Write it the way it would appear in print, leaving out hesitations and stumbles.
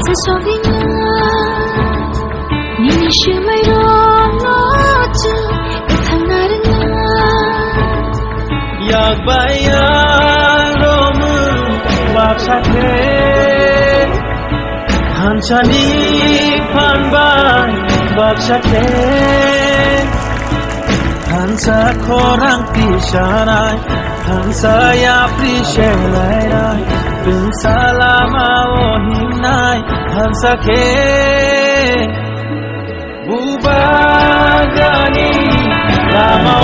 Sa sobi nga Nini shumay rongo tu Ithang narin nga Yak bayan romu Wapsake Hanchani panbay Wapsake Hansa korang pisharay Hansa ya prishelay Bin salama ohinay Hansa ke Bubagani Lama